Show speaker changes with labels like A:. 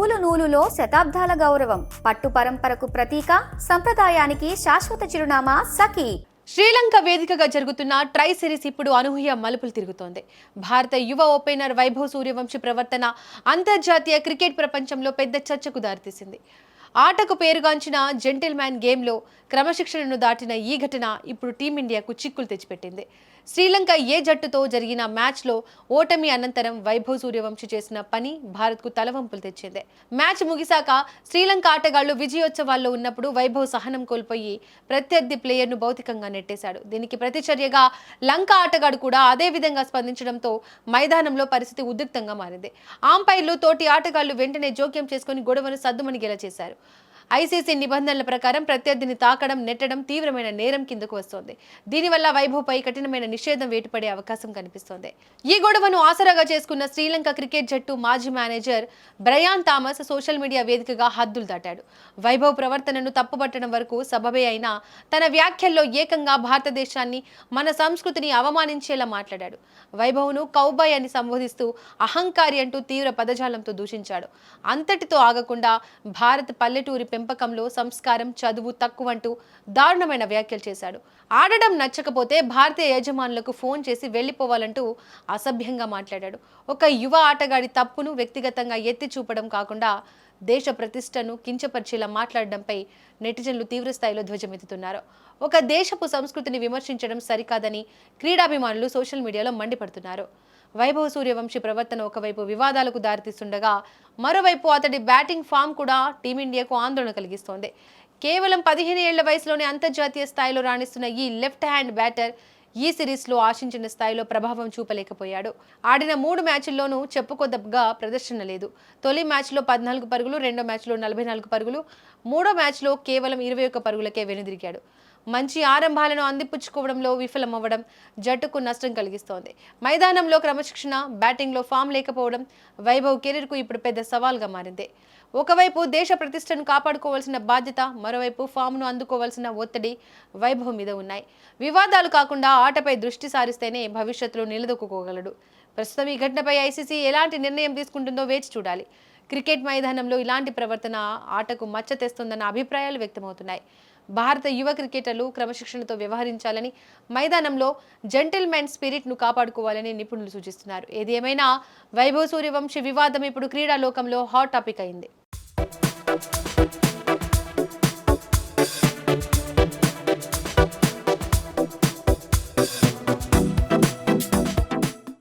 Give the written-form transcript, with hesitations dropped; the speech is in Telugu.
A: నూలు నూలులో శతాబ్దాల గౌరవం, పట్టు పరంపరకు ప్రతీక, సంప్రదాయానికి శాశ్వత చిరునామా సఖీ.
B: శ్రీలంక వేదికగా జరుగుతున్న ట్రై సిరీస్ ఇప్పుడు అనూహ్య మలుపులు తిరుగుతోంది. భారత యువ ఓపెనర్ వైభవ్ సూర్యవంశీ ప్రవర్తన అంతర్జాతీయ క్రికెట్ ప్రపంచంలో పెద్ద చర్చకు దారితీసింది. ఆటకు పేరుగాంచిన జెంటిల్మ్యాన్ గేమ్లో క్రమశిక్షణను దాటిన ఈ ఘటన ఇప్పుడు టీమిండియాకు చిక్కులు తెచ్చిపెట్టింది. శ్రీలంక ఏ జట్టుతో జరిగిన మ్యాచ్లో ఓటమి అనంతరం వైభవ్ సూర్యవంశీ చేసిన పని భారత్కు తలవంపులు తెచ్చింది. మ్యాచ్ ముగిశాక శ్రీలంక ఆటగాళ్లు విజయోత్సవాల్లో ఉన్నప్పుడు వైభవ్ సహనం కోల్పోయి ప్రత్యర్థి ప్లేయర్ను భౌతికంగా నెట్టేశాడు. దీనికి ప్రతిచర్యగా లంక ఆటగాడు కూడా అదే విధంగా స్పందించడంతో మైదానంలో పరిస్థితి ఉద్రిక్తంగా మారింది. అంపైర్లు, తోటి ఆటగాళ్లు వెంటనే జోక్యం చేసుకుని గొడవను సద్దుమణిగేలా చేశారు. ఐసీసీ నిబంధనల ప్రకారం ప్రత్యర్థిని తాకడం, నెట్టడం తీవ్రమైన నేరం కిందకు వస్తోంది. దీనివల్ల వైభవ్పై కఠినమైన నిషేధం వేటుపడే అవకాశం కనిపిస్తోంది. ఈ గొడవను ఆసరాగా చేసుకున్న శ్రీలంక క్రికెట్ జట్టు మాజీ manager Bryan Thomas social media వేదికగా హద్దులు దాటాడు. వైభవ్ ప్రవర్తనను తప్పుపట్టడం వరకు సబబే అయినా తన వ్యాఖ్యల్లో ఏకంగా భారతదేశాన్ని, మన సంస్కృతిని అవమానించేలా మాట్లాడాడు. వైభవ్ను కౌబాయ్ అని సంబోధిస్తూ అహంకారి అంటూ తీవ్ర పదజాలంతో దూషించాడు. అంతటితో ఆగకుండా భారత్ పల్లెటూరి పెంపకంలో సంస్కారం, చదువు తక్కువంటూ దారుణమైన వ్యాఖ్యలు చేశాడు. ఆడడం నచ్చకపోతే భారతీయ యజమానులకు ఫోన్ చేసి వెళ్లిపోవాలంటూ అసభ్యంగా మాట్లాడాడు. ఒక యువ ఆటగాడి తప్పును వ్యక్తిగతంగా ఎత్తి చూపడం కాకుండా దేశ ప్రతిష్టను కించపరిచేలా మాట్లాడడంపై నెటిజన్లు తీవ్రస్థాయిలో ధ్వజమెత్తుతున్నారు. ఒక దేశపు సంస్కృతిని విమర్శించడం సరికాదని క్రీడాభిమానులు సోషల్ మీడియాలో మండిపడుతున్నారు. వైభవ్ సూర్యవంశీ ప్రవర్తన ఒకవైపు వివాదాలకు దారితీస్తుండగా మరోవైపు అతడి బ్యాటింగ్ ఫామ్ కూడా టీమిండియాకు ఆందోళన కలిగిస్తోంది. కేవలం 15 ఏళ్ల వయసులోనే అంతర్జాతీయ స్థాయిలో రాణిస్తున్న ఈ లెఫ్ట్ హ్యాండ్ బ్యాటర్ ఈ సిరీస్లో ఆశించిన స్థాయిలో ప్రభావం చూపలేకపోయాడు. ఆడిన 3 మ్యాచ్ల్లోనూ చెప్పుకోదగ్గ ప్రదర్శన లేదు. తొలి మ్యాచ్లో 14 పరుగులు, రెండో మ్యాచ్లో 44 పరుగులు, మూడో మ్యాచ్లో కేవలం 21 పరుగులకే వెనుదిరిగాడు. మంచి ఆరంభాలను అందిపుచ్చుకోవడంలో విఫలమవ్వడం జట్టుకు నష్టం కలిగిస్తోంది. మైదానంలో క్రమశిక్షణ, బ్యాటింగ్లో ఫామ్ లేకపోవడం వైభవ్ కెరీర్కు ఇప్పుడు పెద్ద సవాల్గా మారింది. ఒకవైపు దేశ ప్రతిష్టను కాపాడుకోవాల్సిన బాధ్యత, మరోవైపు ఫామ్ను అందుకోవాల్సిన ఒత్తిడి వైభవ్ మీద ఉన్నాయి. వివాదాలు కాకుండా ఆటపై దృష్టి సారిస్తేనే భవిష్యత్తులో నిలదొక్కుకోగలడు. ప్రస్తుతం ఈ ఘటనపై ఐసీసీ ఎలాంటి నిర్ణయం తీసుకుంటుందో వేచి చూడాలి. క్రికెట్ మైదానంలో ఇలాంటి ప్రవర్తన ఆటకు మచ్చ తెస్తుందన్న అభిప్రాయాలు వ్యక్తమవుతున్నాయి. భారత యువ క్రికెటర్లు క్రమశిక్షణతో వ్యవహరించాలని, మైదానంలో జెంటిల్మెన్ స్పిరిట్ను కాపాడుకోవాలని నిపుణులు సూచిస్తున్నారు. ఏది ఏమైనా వైభవ్ సూర్యవంశీ వివాదం ఇప్పుడు క్రీడా లోకంలో హాట్ టాపిక్ అయింది.